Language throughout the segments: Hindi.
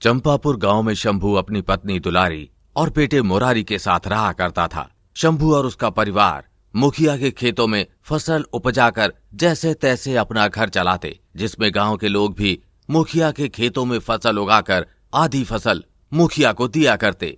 चंपापुर गांव में शंभू अपनी पत्नी दुलारी और बेटे मुरारी के साथ रहा करता था। शंभू और उसका परिवार मुखिया के खेतों में फसल उपजाकर जैसे तैसे अपना घर चलाते, जिसमें गांव के लोग भी मुखिया के खेतों में फसल उगाकर आधी फसल मुखिया को दिया करते।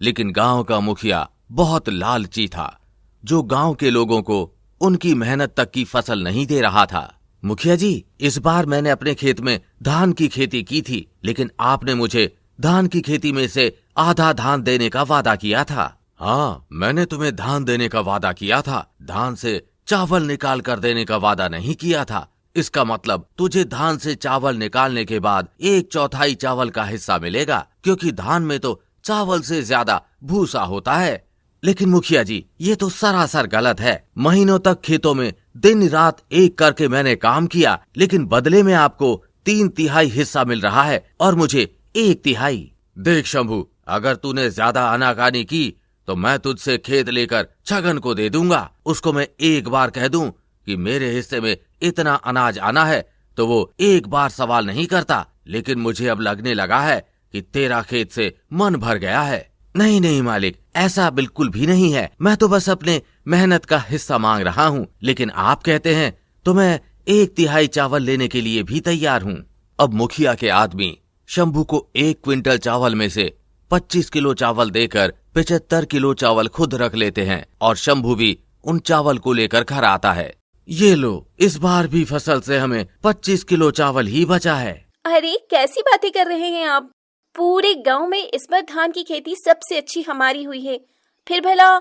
लेकिन गांव का मुखिया बहुत लालची था, जो गांव के लोगों को उनकी मेहनत तक की फसल नहीं दे रहा था। मुखिया जी, इस बार मैंने अपने खेत में धान की खेती की थी, लेकिन आपने मुझे धान की खेती में से आधा धान देने का वादा किया था। हाँ, मैंने तुम्हें धान देने का वादा किया था, धान से चावल निकाल कर देने का वादा नहीं किया था। इसका मतलब तुझे धान से चावल निकालने के बाद 1/4 चावल का हिस्सा मिलेगा, क्योंकि धान में तो चावल से ज्यादा भूसा होता है। लेकिन मुखिया जी, ये तो सरासर गलत है। महीनों तक खेतों में दिन रात एक करके मैंने काम किया, लेकिन बदले में आपको 3/3 हिस्सा मिल रहा है और मुझे 1/3। देख शंभू, अगर तूने ज्यादा आनाकानी की तो मैं तुझसे खेत लेकर छगन को दे दूंगा। उसको मैं एक बार कह दूं कि मेरे हिस्से में इतना अनाज आना है तो वो एक बार सवाल नहीं करता। लेकिन मुझे अब लगने लगा है कि तेरा खेत से मन भर गया है। नहीं नहीं मालिक, ऐसा बिल्कुल भी नहीं है। मैं तो बस अपने मेहनत का हिस्सा मांग रहा हूँ, लेकिन आप कहते हैं तो मैं 1/3 चावल लेने के लिए भी तैयार हूँ। अब मुखिया के आदमी शंभू को 1 क्विंटल चावल में से 25 किलो चावल देकर 75 किलो चावल खुद रख लेते हैं और शंभू भी उन चावल को लेकर घर आता है। ये लो, इस बार भी फसल से हमें 25 किलो चावल ही बचा है। अरे कैसी बातें कर रहे हैं आप? पूरे गांव में इस बार धान की खेती सबसे अच्छी हमारी हुई है। फिर भला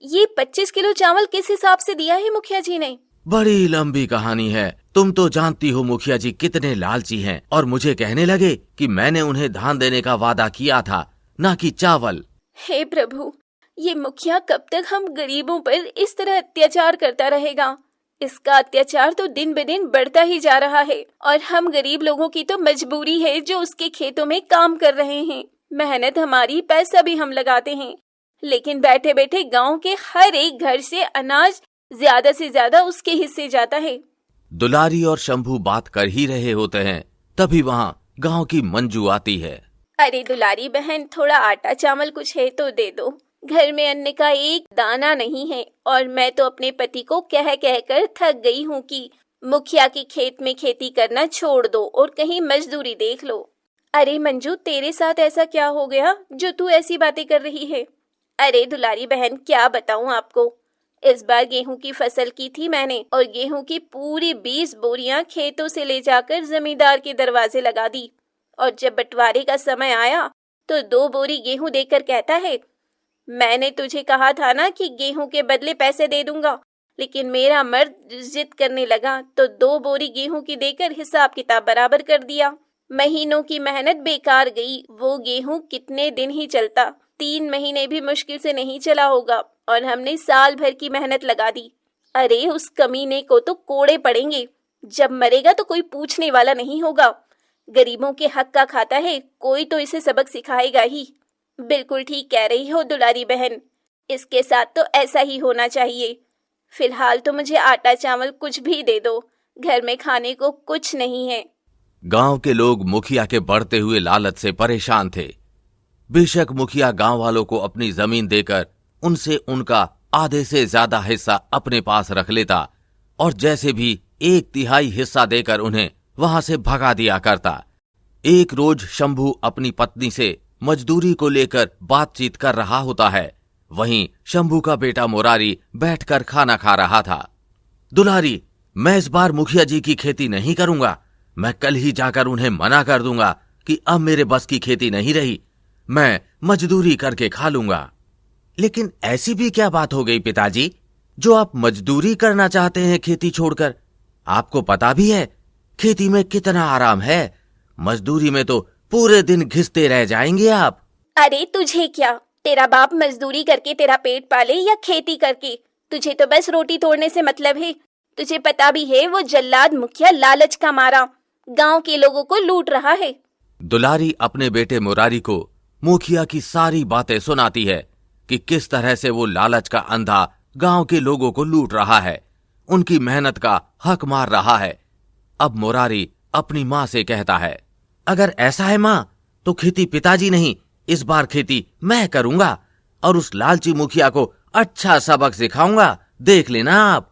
ये 25 किलो चावल किस हिसाब से दिया है मुखिया जी ने? बड़ी लंबी कहानी है। तुम तो जानती हो मुखिया जी कितने लालची हैं, और मुझे कहने लगे कि मैंने उन्हें धान देने का वादा किया था, ना कि चावल। हे प्रभु, ये मुखिया कब तक हम गरीबों पर इस तरह अत्याचार करता रहेगा? इसका अत्याचार तो दिन ब दिन बढ़ता ही जा रहा है, और हम गरीब लोगों की तो मजबूरी है जो उसके खेतों में काम कर रहे हैं। मेहनत हमारी, पैसा भी हम लगाते हैं, लेकिन बैठे बैठे गांव के हर एक घर से अनाज ज्यादा से ज्यादा उसके हिस्से जाता है। दुलारी और शंभू बात कर ही रहे होते हैं, तभी वहाँ गांव की मंजू आती है। अरे दुलारी बहन, थोड़ा आटा चावल कुछ है तो दे दो। घर में अन्न का एक दाना नहीं है, और मैं तो अपने पति को कह कह कर थक गई हूँ कि मुखिया के खेत में खेती करना छोड़ दो और कहीं मजदूरी देख लो। अरे मंजू, तेरे साथ ऐसा क्या हो गया जो तू ऐसी बातें कर रही है? अरे दुलारी बहन, क्या बताऊँ आपको, इस बार गेहूं की फसल की थी मैंने, और गेहूं की पूरी 20 बोरियां खेतों से ले जाकर जमींदार के दरवाजे लगा दी। और जब बंटवारे का समय आया तो 2 बोरी गेहूं देकर कहता है, मैंने तुझे कहा था ना कि गेहूं के बदले पैसे दे दूंगा। लेकिन मेरा मर्द जिद करने लगा तो 2 बोरी गेहूं की देकर हिसाब किताब बराबर कर दिया। महीनों की मेहनत बेकार गई। वो गेहूं कितने दिन ही चलता, 3 महीने भी मुश्किल से नहीं चला होगा, और हमने साल भर की मेहनत लगा दी। अरे उस कमीने को तो कोड़े पड़ेंगे, जब मरेगा तो कोई पूछने वाला नहीं होगा। गरीबों के हक का खाता है, कोई तो इसे सबक सिखाएगा ही। बिल्कुल ठीक कह रही हो दुलारी बहन, इसके साथ तो ऐसा ही होना चाहिए। फिलहाल तो मुझे आटा चावल कुछ भी दे दो, घर में खाने को कुछ नहीं है। गांव के लोग मुखिया के बढ़ते हुए लालच से परेशान थे। बेशक मुखिया गांव वालों को अपनी जमीन देकर उनसे उनका आधे से ज्यादा हिस्सा अपने पास रख लेता, और जैसे भी 1/3 हिस्सा देकर उन्हें वहां से भगा दिया करता। एक रोज शंभू अपनी पत्नी से मजदूरी को लेकर बातचीत कर रहा होता है। वहीं शंभू का बेटा मुरारी बैठकर खाना खा रहा था। दुलारी, मैं इस बार मुखिया जी की खेती नहीं करूंगा। मैं कल ही जाकर उन्हें मना कर दूंगा कि अब मेरे बस की खेती नहीं रही, मैं मजदूरी करके खा लूंगा। लेकिन ऐसी भी क्या बात हो गई पिताजी, जो आप मजदूरी करना चाहते हैं खेती छोड़कर? आपको पता भी है खेती में कितना आराम है। मजदूरी में तो पूरे दिन घिसते रह जाएंगे आप। अरे तुझे क्या, तेरा बाप मजदूरी करके तेरा पेट पाले या खेती करके, तुझे तो बस रोटी तोड़ने से मतलब है। तुझे पता भी है वो जल्लाद मुखिया लालच का मारा गांव के लोगों को लूट रहा है। दुलारी अपने बेटे मुरारी को मुखिया की सारी बातें सुनाती है कि किस तरह से वो लालच का अंधा गांव के लोगों को लूट रहा है, उनकी मेहनत का हक मार रहा है। अब मुरारी अपनी माँ से कहता है, अगर ऐसा है माँ, तो खेती पिताजी नहीं, इस बार खेती मैं करूंगा और उस लालची मुखिया को अच्छा सबक सिखाऊंगा, देख लेना आप।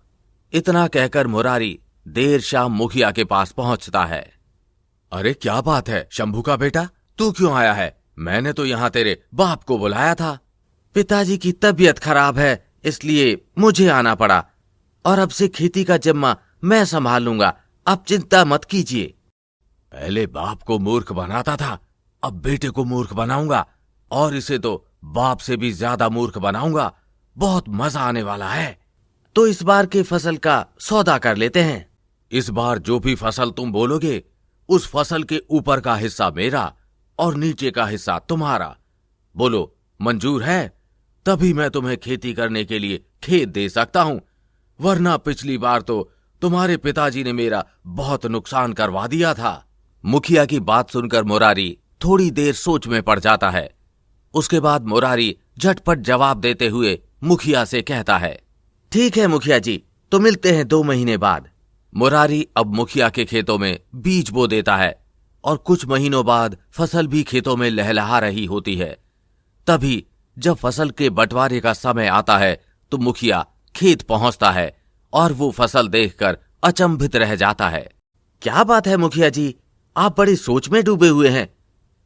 इतना कहकर मुरारी देर शाम मुखिया के पास पहुंचता है। अरे क्या बात है शंभू का बेटा, तू क्यों आया है? मैंने तो यहाँ तेरे बाप को बुलाया था। पिताजी की तबीयत खराब है, इसलिए मुझे आना पड़ा, और अब से खेती का जिम्मा मैं संभाल लूंगा, आप चिंता मत कीजिए। पहले बाप को मूर्ख बनाता था, अब बेटे को मूर्ख बनाऊंगा, और इसे तो बाप से भी ज्यादा मूर्ख बनाऊंगा। बहुत मजा आने वाला है। तो इस बार के फसल का सौदा कर लेते हैं। इस बार जो भी फसल तुम बोलोगे, उस फसल के ऊपर का हिस्सा मेरा और नीचे का हिस्सा तुम्हारा। बोलो मंजूर है? तभी मैं तुम्हें खेती करने के लिए खेत दे सकता हूं, वरना पिछली बार तो तुम्हारे पिताजी ने मेरा बहुत नुकसान करवा दिया था। मुखिया की बात सुनकर मुरारी थोड़ी देर सोच में पड़ जाता है। उसके बाद मुरारी झटपट जवाब देते हुए मुखिया से कहता है, ठीक है मुखिया जी, तो मिलते हैं 2 महीने बाद। मुरारी अब मुखिया के खेतों में बीज बो देता है और कुछ महीनों बाद फसल भी खेतों में लहलहा रही होती है। तभी जब फसल के बंटवारे का समय आता है तो मुखिया खेत पहुंचता है और वो फसल देखकर अचंभित रह जाता है। क्या बात है मुखिया जी, आप बड़ी सोच में डूबे हुए हैं।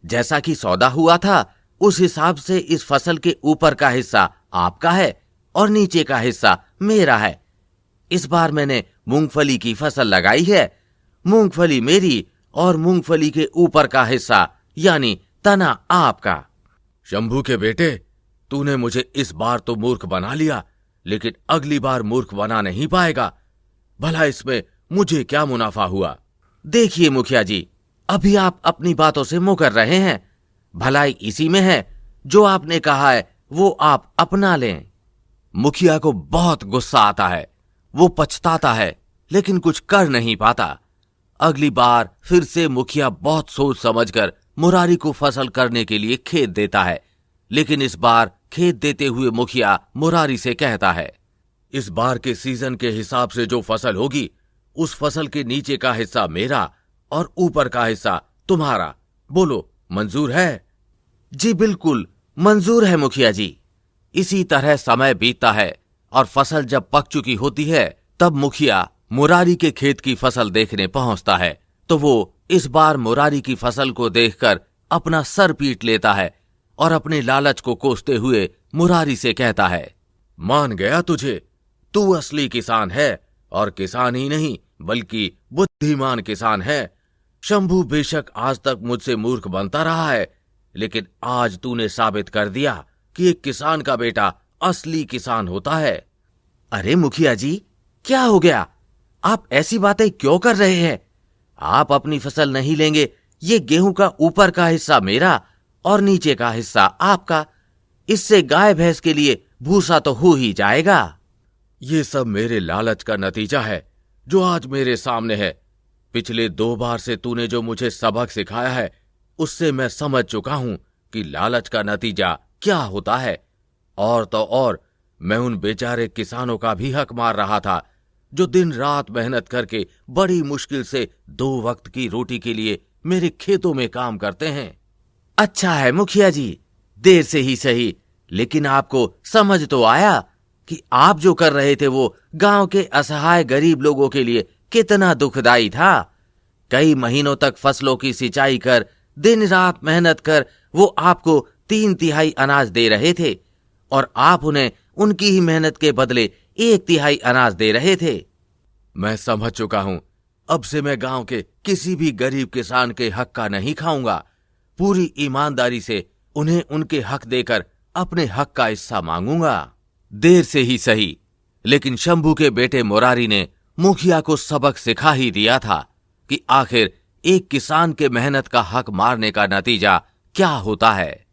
जैसा कि सौदा हुआ था उस हिसाब से इस फसल के ऊपर का हिस्सा आपका है और नीचे का हिस्सा मेरा है। इस बार मैंने मूंगफली की फसल लगाई है। मूंगफली मेरी और मूंगफली के ऊपर का हिस्सा यानी तना आपका। शंभू के बेटे, तूने मुझे इस बार तो मूर्ख बना लिया, लेकिन अगली बार मूर्ख बना नहीं पाएगा। भला इसमें मुझे क्या मुनाफा हुआ? देखिए मुखिया जी, अभी आप अपनी बातों से मुकर रहे हैं। भलाई इसी में है, जो आपने कहा है वो आप अपना लें। मुखिया को बहुत गुस्सा आता है। वो पछताता है लेकिन कुछ कर नहीं पाता। अगली बार फिर से मुखिया बहुत सोच समझकर मुरारी को फसल करने के लिए खेत देता है, लेकिन इस बार खेत देते हुए मुखिया मुरारी से कहता है, इस बार के सीजन के हिसाब से जो फसल होगी, उस फसल के नीचे का हिस्सा मेरा और ऊपर का हिस्सा तुम्हारा। बोलो मंजूर है? जी बिल्कुल मंजूर है मुखिया जी। इसी तरह समय बीतता है और फसल जब पक चुकी होती है तब मुखिया मुरारी के खेत की फसल देखने पहुंचता है, तो वो इस बार मुरारी की फसल को देखकर अपना सर पीट लेता है और अपने लालच को कोसते हुए मुरारी से कहता है, मान गया तुझे, तू असली किसान है, और किसान ही नहीं बल्कि बुद्धिमान किसान है। शंभू बेशक आज तक मुझसे मूर्ख बनता रहा है, लेकिन आज तूने साबित कर दिया कि एक किसान का बेटा असली किसान होता है। अरे मुखिया जी, क्या हो गया? आप ऐसी बातें क्यों कर रहे हैं? आप अपनी फसल नहीं लेंगे, ये गेहूं का ऊपर का हिस्सा मेरा और नीचे का हिस्सा आपका। इससे गाय भैंस के लिए भूसा तो हो ही जाएगा। ये सब मेरे लालच का नतीजा है जो आज मेरे सामने है। पिछले 2 बार से तूने जो मुझे सबक सिखाया है, उससे मैं समझ चुका हूं कि लालच का नतीजा क्या होता है। और तो और मैं उन बेचारे किसानों का भी हक मार रहा था जो दिन रात मेहनत करके बड़ी मुश्किल से 2 वक्त की रोटी के लिए मेरे खेतों में काम करते हैं। अच्छा है मुखिया जी, देर से ही सही, लेकिन आपको समझ तो आया कि आप जो कर रहे थे वो गांव के असहाय गरीब लोगों के लिए कितना दुखदाई था। कई महीनों तक फसलों की सिंचाई कर, दिन रात मेहनत कर वो आपको 3/3 अनाज दे रहे थे और आप उन्हें उनकी ही मेहनत के बदले 1/3 अनाज दे रहे थे। मैं समझ चुका हूं, अब से मैं गांव के किसी भी गरीब किसान के हक का नहीं खाऊंगा। पूरी ईमानदारी से उन्हें उनके हक देकर अपने हक का हिस्सा मांगूंगा। देर से ही सही, लेकिन शंभू के बेटे मुरारी ने मुखिया को सबक सिखा ही दिया था कि आखिर एक किसान के मेहनत का हक मारने का नतीजा क्या होता है।